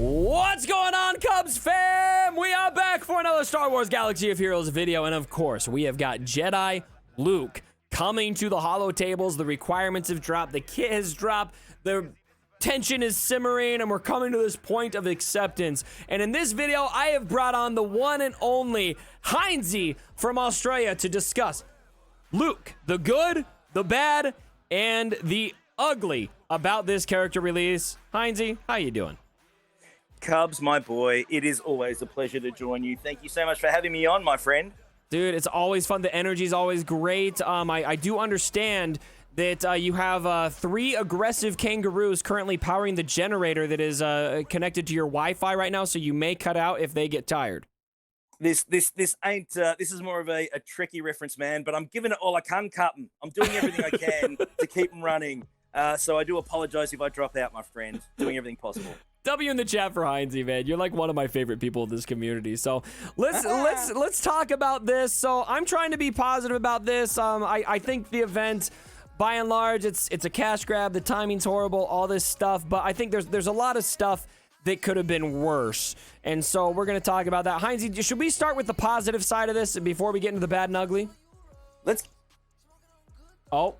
What's going on, Cubs fam? We are back for another Star Wars Galaxy of Heroes video, and of course, we have got Jedi Luke coming to the holo tables. The requirements have dropped, the kit has dropped, the tension is simmering, and we're coming to this point of acceptance. And in this video, I have brought on the one and only Heinzie from Australia to discuss Luke, the good, the bad, and the ugly about this character release. Heinzie, how you doing? Cubs, my boy, it is always a pleasure to join you. Thank you so much for having me on, my friend. Dude, it's always fun. The energy is always great. I do understand that you have 3 aggressive kangaroos currently powering the generator that is connected to your Wi-Fi right now, so you may cut out if they get tired. This is more of a tricky reference, man, but I'm giving it all I can, Captain. I'm doing everything I can to keep them running. So I do apologize if I drop out, my friend. Doing everything possible. W in the chat for Heinzie, man. You're like one of my favorite people in this community. So let's talk about this. So I'm trying to be positive about this. I think the event, by and large, it's a cash grab. The timing's horrible, all this stuff. But I think there's a lot of stuff that could have been worse. And so we're going to talk about that. Heinzie, should we start with the positive side of this before we get into the bad and ugly? Let's. Oh,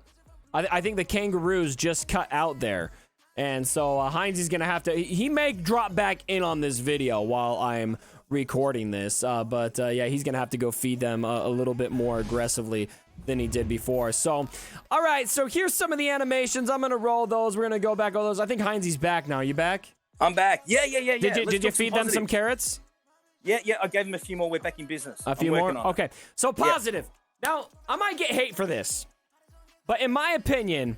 I think the kangaroos just cut out there. And so Heinzie's going to have to... He may drop back in on this video while I'm recording this. But yeah, he's going to have to go feed them a little bit more aggressively than he did before. So, all right. So here's some of the animations. I'm going to roll those. We're going to go back all those. I think Heinzie's back now. You back? I'm back. Yeah. Did you feed them some carrots? Yeah. I gave them a few more. We're back in business. A few more? Okay. So positive. Yeah. Now, I might get hate for this. But in my opinion...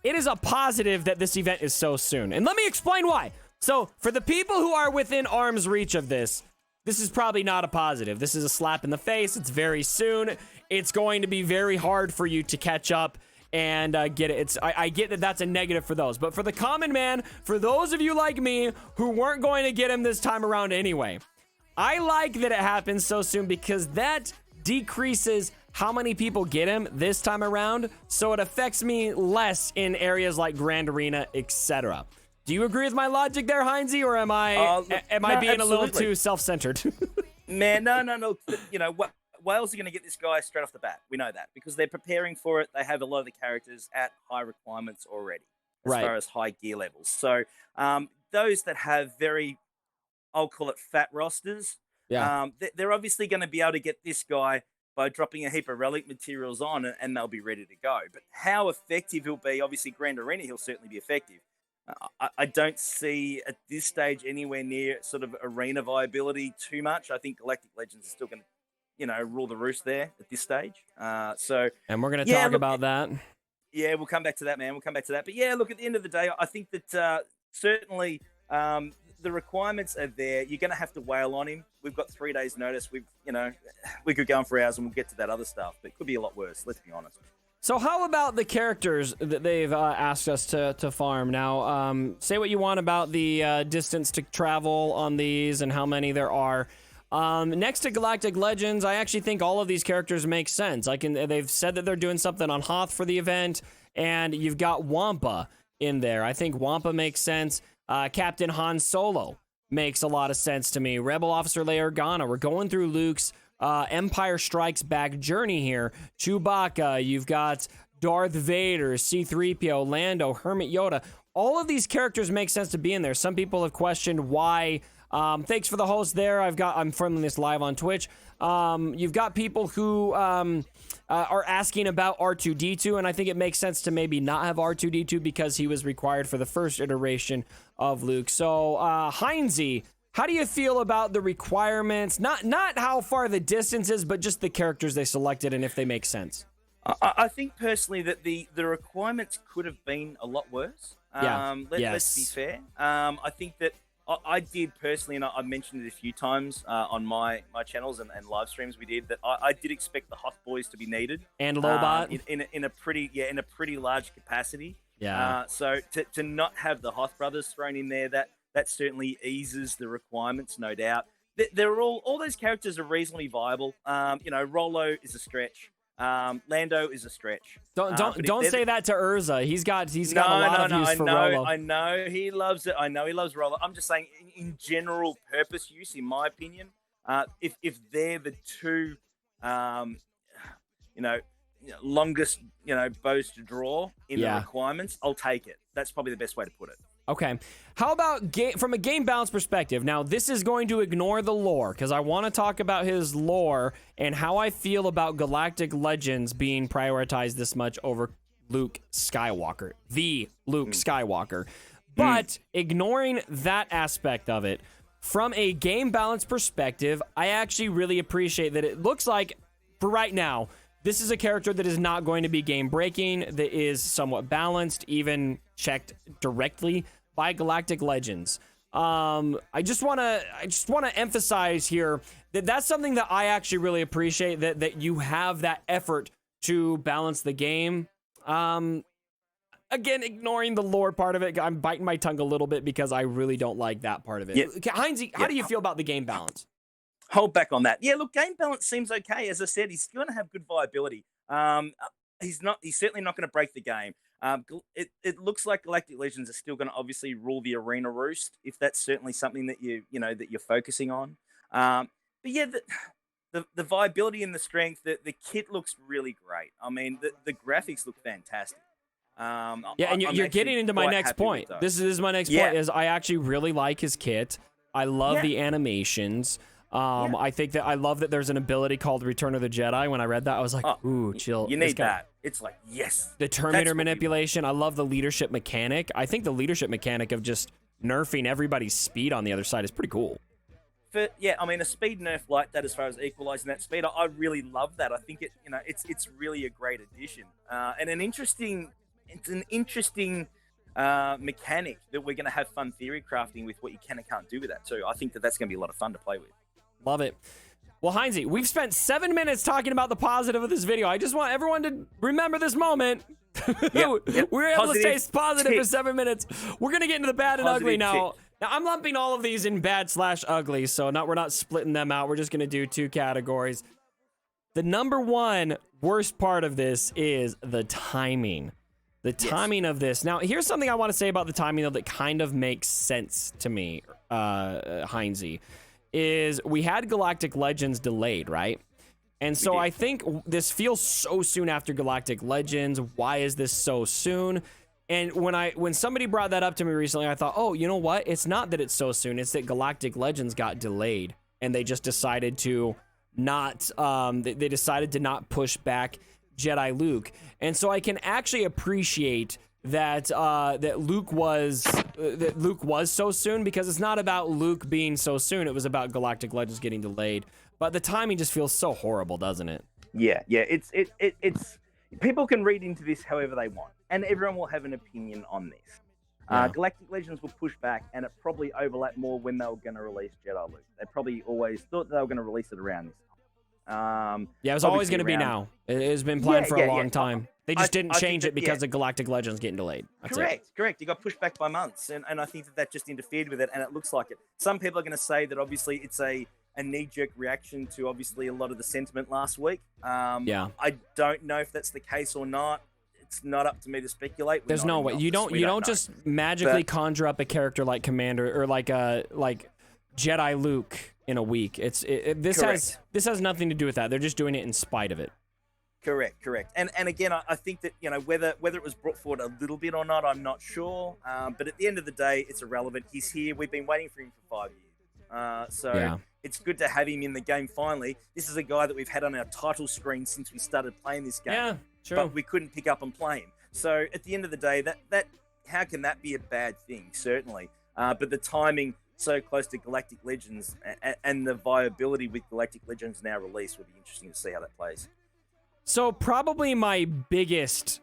It is a positive that this event is so soon. And let me explain why. So, for the people who are within arm's reach of this is probably not a positive. This is a slap in the face. It's very soon. It's going to be very hard for you to catch up and get it. I get that that's a negative for those. But for the common man, for those of you like me who weren't going to get him this time around anyway, I like that it happens so soon because that decreases how many people get him this time around, so it affects me less in areas like Grand Arena, etc. Do you agree with my logic there, Heinzie, or am I being absolutely. a little too self-centered? Man, no. You know what? Wales are going to get this guy straight off the bat. We know that because they're preparing for it. They have a lot of the characters at high requirements already, as far as high gear levels. So those that have very, I'll call it fat rosters, they're obviously going to be able to get this guy by dropping a heap of relic materials on, and they'll be ready to go. But how effective he'll be, obviously Grand Arena, he'll certainly be effective. I don't see at this stage anywhere near sort of arena viability too much. I think Galactic Legends is still going to, rule the roost there at this stage. And we're going to talk about that. Yeah, we'll come back to that, man. We'll come back to that. But yeah, look, at the end of the day, I think that certainly the requirements are there. You're going to have to wail on him. We've got 3 days notice. We could go on for hours and we'll get to that other stuff, but it could be a lot worse. Let's be honest. So how about the characters that they've asked us to farm? Now, say what you want about the distance to travel on these and how many there are. Next to Galactic Legends, I actually think all of these characters make sense. They've said that they're doing something on Hoth for the event, and you've got Wampa in there. I think Wampa makes sense. Captain Han Solo makes a lot of sense to me. Rebel Officer Leia Organa. We're going through Luke's Empire Strikes Back journey here. Chewbacca. You've got Darth Vader, C-3PO, Lando, Hermit Yoda. All of these characters make sense to be in there. Some people have questioned why. Thanks for the host there. I'm filming this live on Twitch. You've got people who are asking about R2-D2, and I think it makes sense to maybe not have R2-D2 because he was required for the first iteration of Luke. So, Heinzie, how do you feel about the requirements? Not how far the distance is, but just the characters they selected and if they make sense. I think personally that the requirements could have been a lot worse. Let's be fair. I think that I did personally, and I mentioned it a few times on my channels and live streams we did, that I did expect the Hoth boys to be needed. And Lobot. In a pretty large capacity. Yeah. So to not have the Hoth brothers thrown in there, that certainly eases the requirements, no doubt. They're all those characters are reasonably viable. Rolo is a stretch. Lando is a stretch. Don't say that to Urza. He's got a lot of use for Rolo. I know he loves it. I know he loves Rolo. I'm just saying, in general purpose use, in my opinion, if they're the two, longest, bows to draw in the requirements, I'll take it. That's probably the best way to put it. Okay. How about from a game balance perspective? Now, this is going to ignore the lore because I want to talk about his lore and how I feel about Galactic Legends being prioritized this much over Luke Skywalker, the Luke Skywalker. But ignoring that aspect of it, from a game balance perspective, I actually really appreciate that it looks like, for right now, this is a character that is not going to be game-breaking, that is somewhat balanced, even checked directly by Galactic Legends. I just want to emphasize here that that's something that I actually really appreciate, that you have that effort to balance the game. Again, ignoring the lore part of it, I'm biting my tongue a little bit because I really don't like that part of it. Yeah. Heinzie, how do you feel about the game balance? Hold back on that. Yeah, look, game balance seems okay. As I said, he's going to have good viability. He's certainly not going to break the game. It looks like Galactic Legends are still going to obviously rule the arena roost, if that's certainly something that that you're focusing on. But yeah, the viability and the strength, the kit looks really great. I mean, the graphics look fantastic. And you're getting into my next point. This is my next point. Is I actually really like his kit. I love the animations. I think that I love that there's an ability called Return of the Jedi. When I read that, I was like, ooh, chill. You need that. It's like, yes. The Terminator manipulation. I love the leadership mechanic. I think the leadership mechanic of just nerfing everybody's speed on the other side is pretty cool. A speed nerf like that, as far as equalizing that speed, I really love that. I think it's really a great addition, and an interesting mechanic that we're going to have fun theory crafting with what you can and can't do with that too. I think that's going to be a lot of fun to play with. Love it. Well, Heinzie, we've spent 7 minutes talking about the positive of this video. I just want everyone to remember this moment. We were able to stay positive for 7 minutes. We're going to get into the bad and ugly now. Now, I'm lumping all of these in bad/ugly, so we're not splitting them out. We're just going to do 2 categories. The number one worst part of this is the timing. The timing of this. Now, here's something I want to say about the timing, though, that kind of makes sense to me, Heinzie, is we had Galactic Legends delayed, right? And so I think this feels so soon after Galactic Legends. Why is this so soon? And when somebody brought that up to me recently, I thought, oh, you know what? It's not that it's so soon. It's that Galactic Legends got delayed, and they just decided to not. They decided to not push back Jedi Luke, and so I can actually appreciate that Luke was so soon, because it's not about Luke being so soon. It was about Galactic Legends getting delayed. But the timing just feels so horrible, doesn't it? Yeah. It's people can read into this however they want, and everyone will have an opinion on this. Galactic Legends will push back, and it probably overlapped more when they were going to release Jedi Luke. They probably always thought they were going to release it around this time. It was always going to be now. It has been planned for a long time. They just didn't change it because of Galactic Legends getting delayed. That's correct. It got pushed back by months, and I think that just interfered with it, and it looks like it. Some people are going to say that obviously it's a knee-jerk reaction to obviously a lot of the sentiment last week. I don't know if that's the case or not. It's not up to me to speculate. There's no way. You don't just magically conjure up a character like Commander or like Jedi Luke in a week. This has nothing to do with that. They're just doing it in spite of it. Correct. And again, I think that whether it was brought forward a little bit or not, I'm not sure. But at the end of the day, it's irrelevant. He's here. We've been waiting for him for 5 years. It's good to have him in the game finally. This is a guy that we've had on our title screen since we started playing this game. Yeah, true. But we couldn't pick up and play him. So at the end of the day, that how can that be a bad thing? Certainly. But the timing so close to Galactic Legends and the viability with Galactic Legends now released would be interesting to see how that plays. So probably my biggest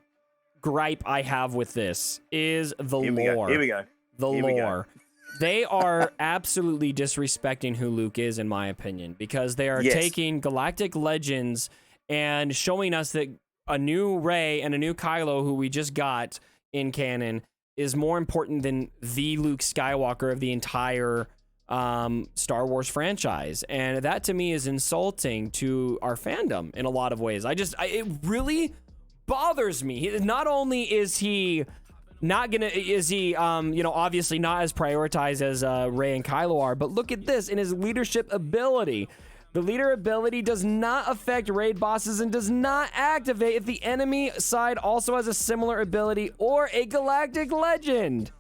gripe I have with this is the lore. Here we go. The lore. They are absolutely disrespecting who Luke is, in my opinion, because they are taking Galactic Legends and showing us that a new Rey and a new Kylo, who we just got in canon, is more important than the Luke Skywalker of the entire Star Wars franchise, and that to me is insulting to our fandom in a lot of ways. It really bothers me. Not only is he not gonna, is he, obviously not as prioritized as Rey and Kylo are, but look at this in his leadership ability. The leader ability does not affect raid bosses and does not activate if the enemy side also has a similar ability or a galactic legend.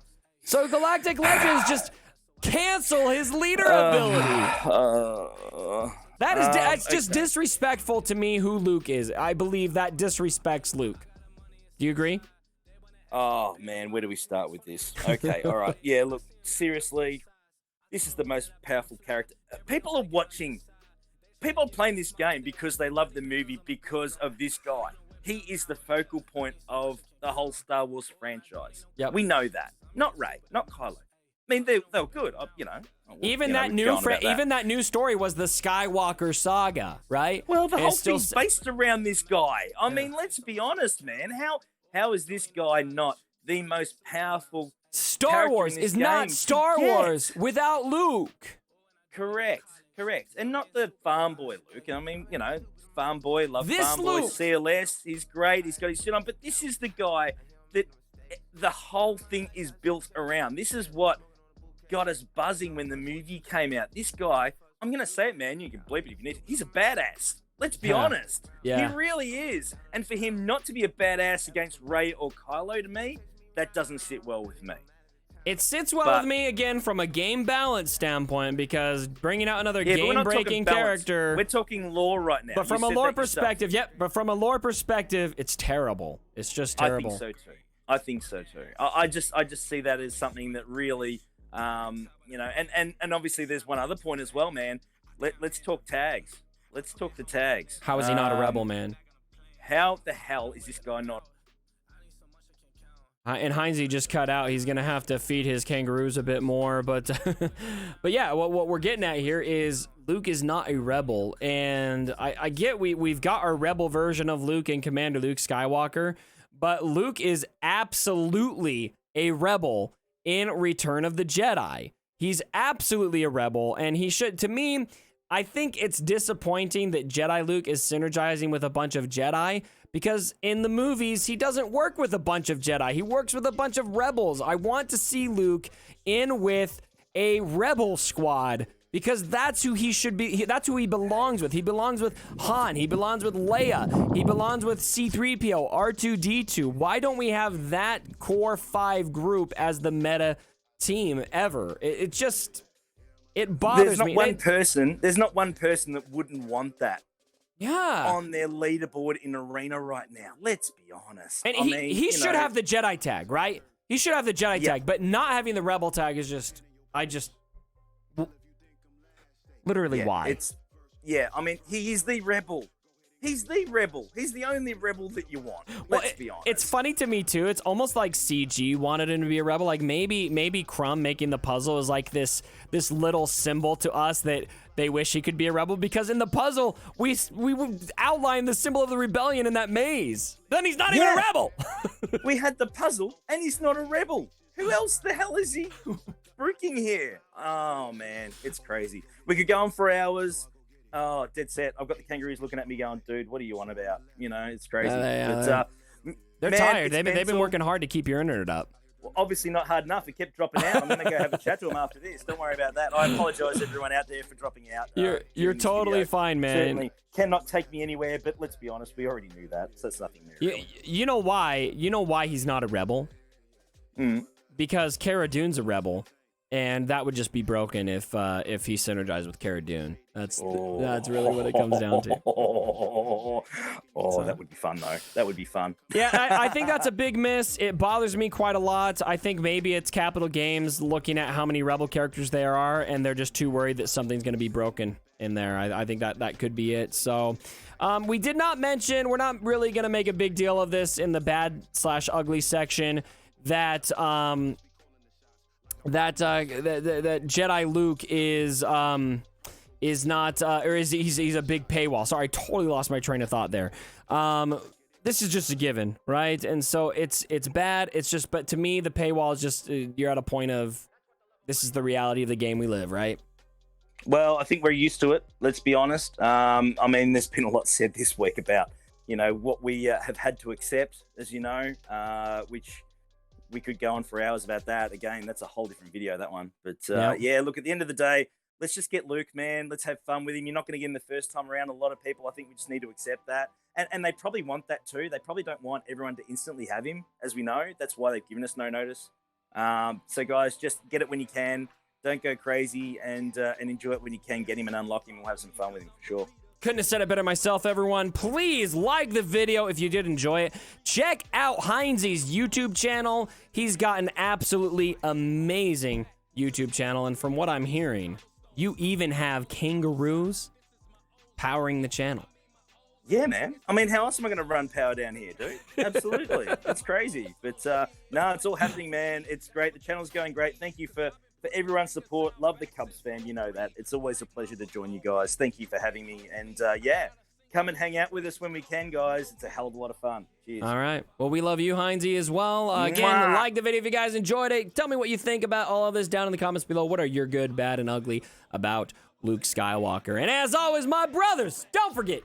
So galactic legends just cancel his leader ability. That's just disrespectful to me who Luke is. I believe that disrespects Luke. Do you agree? Oh, man, where do we start with this? Okay, all right. Yeah, look, seriously, this is the most powerful character. People are playing this game because they love the movie because of this guy. He is the focal point of the whole Star Wars franchise. Yep. We know that. Not Rey, not Kylo. I mean, they were good, Even that new story was the Skywalker saga, right? Well, the whole thing's based around this guy. I mean, let's be honest, man. How is this guy not the most powerful? Star Wars is not Star Wars without Luke. Correct. And not the farm boy Luke. I mean, farm boy, love this farm boy, Luke. CLS. He's great. He's got his shit on. But this is the guy that the whole thing is built around. This is what got us buzzing when the movie came out. This guy, I'm going to say it, man. You can bleep it if you need to. He's a badass. Let's be honest. Yeah. He really is. And for him not to be a badass against Rey or Kylo, to me, that doesn't sit well with me. It sits well with me, again, from a game balance standpoint, because bringing out another game-breaking character... We're talking lore right now. But from a lore perspective, it's terrible. It's just terrible. I think so too. I just see that as something that really, and obviously there's one other point as well, man. Let's talk tags. Let's talk the tags. How is he not a rebel, man? How the hell is this guy not? And Heinze just cut out. He's gonna have to feed his kangaroos a bit more, but yeah, what we're getting at here is Luke is not a rebel, and I get we've got our rebel version of Luke and Commander Luke Skywalker, but Luke is absolutely a rebel in Return of the Jedi. He's absolutely a rebel, and he should. To me, I think it's disappointing that Jedi Luke is synergizing with a bunch of Jedi. Because in the movies, he doesn't work with a bunch of Jedi. He works with a bunch of rebels. I want to see Luke in with a rebel squad because that's who he should be. That's who he belongs with. He belongs with Han. He belongs with Leia. He belongs with C-3PO, R2-D2. Why don't we have that core 5 group as the meta team ever? It bothers me. There's not one person that wouldn't want that. Yeah. On their leaderboard in Arena right now. Let's be honest. And he should have the Jedi tag, right? He should have the Jedi tag, but not having the Rebel tag is literally why. I mean, he is the Rebel. He's the Rebel. He's the only Rebel that you want. Let's be honest. It's funny to me, too. It's almost like CG wanted him to be a Rebel. Like, maybe Crumb making the puzzle is like this little symbol to us that they wish he could be a Rebel, because in the puzzle, we outlined the symbol of the rebellion in that maze. Then he's not even a Rebel. We had the puzzle, and he's not a Rebel. Who else the hell is he freaking here? Oh, man. It's crazy. We could go on for hours. Oh, dead set. I've got the kangaroos looking at me going, dude, what are you on about? It's crazy. They're tired. They've been working hard to keep your internet up. Well, obviously not hard enough. It kept dropping out. I'm going to go have a chat to him after this. Don't worry about that. I apologize, everyone out there, for dropping out. You're totally fine, man. Certainly cannot take me anywhere, but let's be honest, we already knew that, so it's nothing new. You know why? You know why he's not a rebel? Because Cara Dune's a rebel. And that would just be broken if he synergized with Cara Dune. That's really what it comes down to. That would be fun, though. That would be fun. Yeah, I think that's a big miss. It bothers me quite a lot. I think maybe it's Capital Games looking at how many Rebel characters there are, and they're just too worried that something's going to be broken in there. I think that could be it. So we did not mention, we're not really going to make a big deal of this in the bad/ugly section, that... that Jedi Luke is not or is he's a big paywall. Sorry, I totally lost my train of thought there. This is just a given, right? And so it's bad. It's just, but to me, the paywall is just you're at a point of this is the reality of the game we live, right? Well, I think we're used to it. Let's be honest. I mean, there's been a lot said this week about, what we have had to accept, as you know, which we could go on for hours about that. Again, that's a whole different video, that one. But yeah, look, at the end of the day, let's just get Luke, man. Let's have fun with him. You're not going to get him the first time around. A lot of people, I think we just need to accept that. And they probably want that too. They probably don't want everyone to instantly have him, as we know. That's why they've given us no notice. So, guys, just get it when you can. Don't go crazy, and enjoy it when you can. Get him and unlock him. We'll have some fun with him for sure. Couldn't have said it better myself, everyone. Please like the video if you did enjoy it. Check out Heinze's YouTube channel. He's got an absolutely amazing YouTube channel, and from what I'm hearing, you even have kangaroos powering the channel. Yeah, man. I mean, how else am I going to run power down here, dude? Absolutely. That's crazy. But no, it's all happening, man. It's great. The channel's going great. Thank you for everyone's support. Love the Cubs fan. You know that. It's always a pleasure to join you guys. Thank you for having me. And yeah, come and hang out with us when we can, guys. It's a hell of a lot of fun. Cheers. All right. Well, we love you, Heinze, as well. Again, like the video if you guys enjoyed it. Tell me what you think about all of this down in the comments below. What are your good, bad, and ugly about Luke Skywalker? And as always, my brothers, don't forget